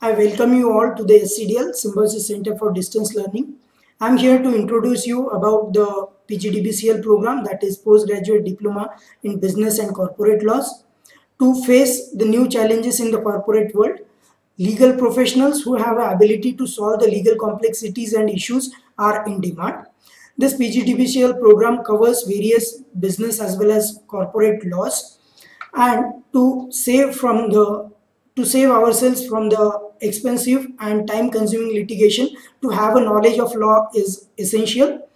I welcome you all to the SCDL, Symbiosis Center for Distance Learning. I am here to introduce you about the PGDBCL program, that is Postgraduate Diploma in Business and Corporate Laws. To face the new challenges in the corporate world, legal professionals who have the ability to solve the legal complexities and issues are in demand. This PGDBCL program covers various business as well as corporate laws, and to save ourselves from the expensive and time consuming litigation, to have a knowledge of law is essential.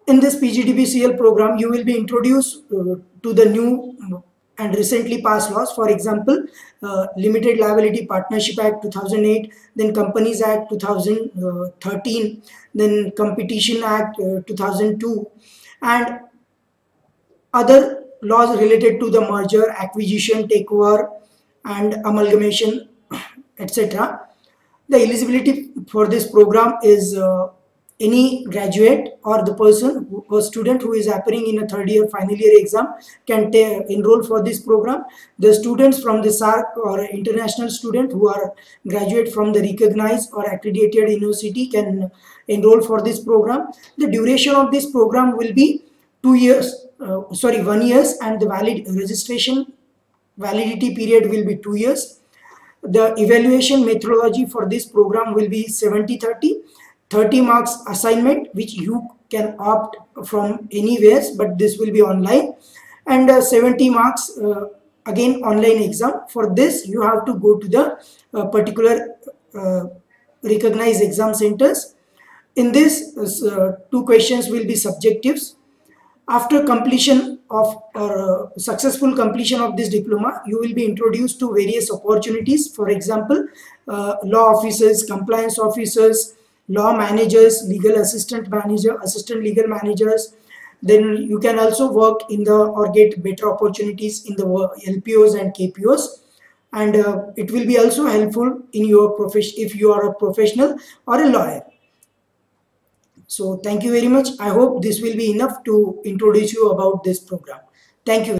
In this PGDBCL program, you will be introduced to the new and recently passed laws. For example, Limited Liability Partnership Act 2008, then Companies Act 2013, then Competition Act 2002, and other laws related to the merger, acquisition, takeover, and amalgamation, etc. The eligibility for this program is any graduate or the person, a student who is appearing in a third year final year exam can enroll for this program. The students from the SARC or international student who are graduate from the recognized or accredited university can enroll for this program. The duration of this program will be 1 year, and the validity period will be 2 years. The evaluation methodology for this program will be 70-30, 30 marks assignment, which you can opt from anywhere, but this will be online, and 70 marks again online exam. For this you have to go to the particular recognized exam centers. In this, 2 questions will be subjectives. After completion of or successful completion of this diploma, you will be introduced to various opportunities. For example, law officers, compliance officers, law managers, legal assistant manager, assistant legal managers. Then you can also work in the or get better opportunities in the LPOs and KPOs. And it will be also helpful in your profession if you are a professional or a lawyer. So thank you very much. I hope this will be enough to introduce you about this program. Thank you.